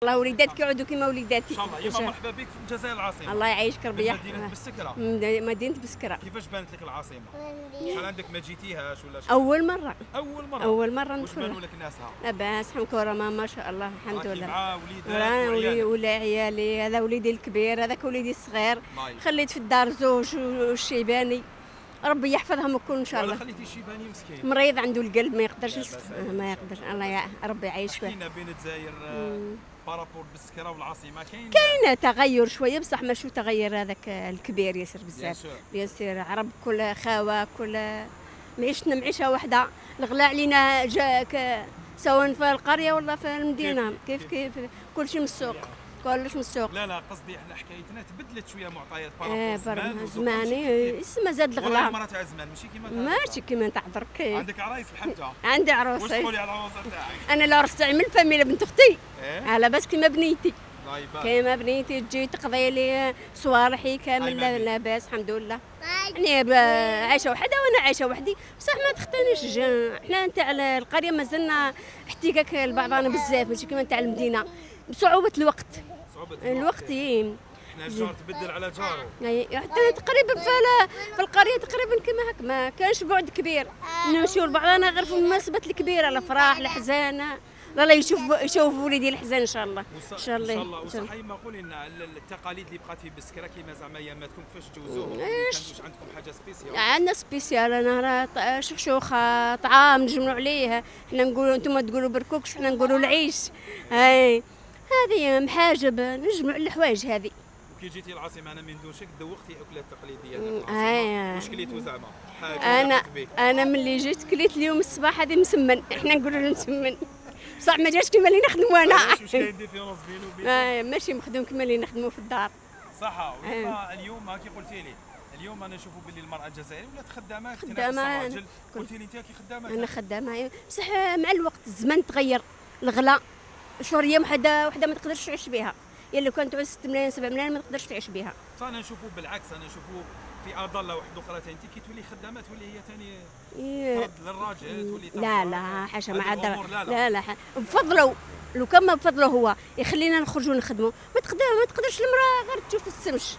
الله وليداتك يعودوا كما وليداتي. ان شاء الله. يما مرحبا بك في الجزائر العاصمه. الله يعيشك ربي مدينه بسكره. مدينه بسكره. كيفاش بانت لك العاصمه؟ شحال عندك ما جيتيهاش ولا شحال؟ اول مره اول مره ندخل. واش بانوا لك ناسها؟ لاباس مكرمه ما شاء الله الحمد لله. مع وليدات ولا عيالي، هذا وليدي الكبير هذاك وليدي الصغير. خليت في الدار زوج والشيباني ربي يحفظهم الكل ان شاء الله. خليتي الشيباني مسكين مريض عنده القلب ما يقدرش ما يقدرش. الله ربي يعيشك. كاينه بين الجزائر بارابور بسكره والعاصمه كاين تغير شويه بصح ماشي تغير هذاك الكبير ياسر بزاف. ياسر عرب كل خاوه كل معيشتنا معيشه واحده. الغلا علينا جاك سواء في القريه ولا في المدينه. كيف كلشي من السوق كلش من السوق. لا قصدي احنا حكايتنا تبدلت شويه معطيات بارابور زماني ما زاد الغلا. والله مرة تاع زمان ماشي كيما تاع درك. عندك عرايس الحجه؟ عندي عروس. واش تقولي على العروسه تاعك؟ انا العروس تاعي من الفاميله بنت اختي. على باس كيما بنيتي. كيما بنيتي تجي تقضي لي صوالحي كامل لاباس الحمد لله. يعني عايشه وحده وانا عايشه وحدي بصح ما تختانيش. حنا نتاع القريه مازلنا احتكاك لبعضنا بزاف ماشي كيما نتاع المدينه بصعوبه الوقت. الوقت احنا الجار تبدل على جاره. حتى تقريبا في القريه تقريبا كما هكا ما كانش بعد كبير. نمشيو لبعضنا غير في المناسبات الكبيره الافراح الاحزان. الله يشوف وليدي الحزان ان شاء الله. ان شاء الله. وصحي ما قولي لنا التقاليد اللي بقات في بسكره كيما زعما اياماتكم كيفاش تجوزوهم؟ واش عندكم حاجه سبيسيال؟ عندنا سبيسيال. انا راه شخشوخه طعام نجمعوا عليه. حنا نقولوا انتم تقولوا بركوكس حنا نقولوا العيش. هاي هذه محاجب نجمع الحوايج هذه. وكي جيتي العاصمه انا من دون شك ذوقتي اكلات تقليديه واش كليتو زعما؟ انا ملي جيت كليت اليوم الصباح هذه مسمن. احنا نقولوا له مسمن بصح ما جاش كيما اللي نخدموا انا. واش كاين ديفيرونس بينو وبين؟ ماشي مخدوم كيما اللي نخدموا في الدار. صح. اليوم كي قلتي لي اليوم انا نشوفوا باللي المراه الجزائريه ولات خدامه. قلتي لي انت كي خدامه. انا خدامه بصح مع الوقت الزمان تغير. الغلا شهريه وحده ما تقدرش تعيش بها. لو كانت تعوز 6 ملايين 7 ملايين ما تقدرش تعيش بها. فانا نشوفوا بالعكس. انا نشوفوا في اضله واحده اخرى ثاني كي تولي خدامه تولي هي ثاني فرض للراجل تولي. لا حاشا ما عاد. لا بفضله لو كان ما بفضله هو يخلينا نخرجوا نخدموا ما تقدرش المراه غير تشوف السمش.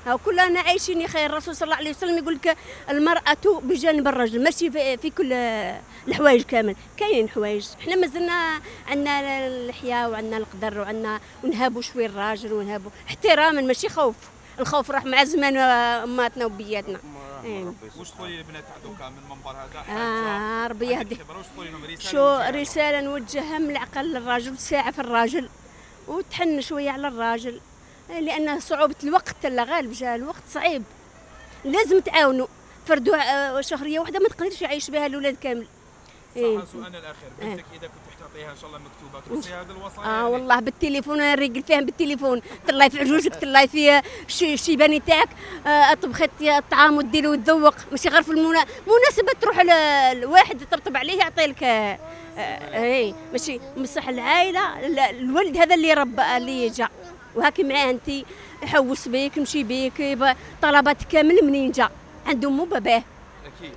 ها كلنا عايشين يا خير. الرسول صلى الله عليه وسلم يقول لك المرأة بجانب الرجل ماشي في كل الحوايج كامل. كاين حوايج حنا مازلنا عندنا اللحيه وعندنا القدر وعندنا ونهابوا شويه الراجل ونهابوا احتراما ماشي خوف. الخوف راح مع زمان اماتنا وبياتنا. واش تقولي للبنات تاع دوكا من المنبر هذا؟ ربي يهديك. واش تقولي لهم رساله نوجهها من العقل للراجل تساعة في الراجل وتحن شويه على الراجل لان صعوبه الوقت لا غالب جا الوقت صعيب. لازم تعاونوا. فردوا شهريه واحده ما تقدرش يعيش بها الاولاد كامل. صح. سؤالنا الاخير بنتك اذا كنت تعطيها ان شاء الله مكتوبه توصي هذا الوصايا؟ والله بالتليفون نريقل فيها بالتليفون. تلاي في عجوجك تلاي في الشيباني تاعك طبخت الطعام وديرو وتذوق ماشي غير في المناسبه تروح لواحد يطبطب عليه يعطي لك. ماشي بصح العائله الولد هذا اللي ربى اللي جا وهاكي معاه انت يحوس بيك يمشي بيك طلبات كامل منين جا عنده مو باباه.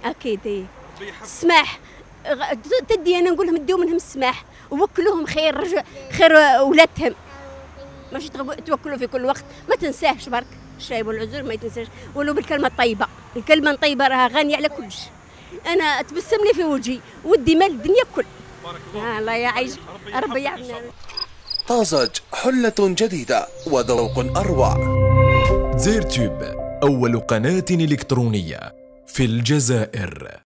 اكيد السماح تدي. انا نقول لهم ديو منهم السماح ووكلوهم خير ولادهم ماشي توكلوا في كل وقت. ما تنساهش برك الشاي والعزر ما يتنساش ولو بالكلمه الطيبه. الكلمه الطيبه راها غانيه على كل شيء. انا تبسم لي في وجهي ودي مال الدنيا كل. بارك الله. الله يعيش ربي يعافينا. طازج حلة جديدة وذوق أروع. زيرتوب أول قناة إلكترونية في الجزائر.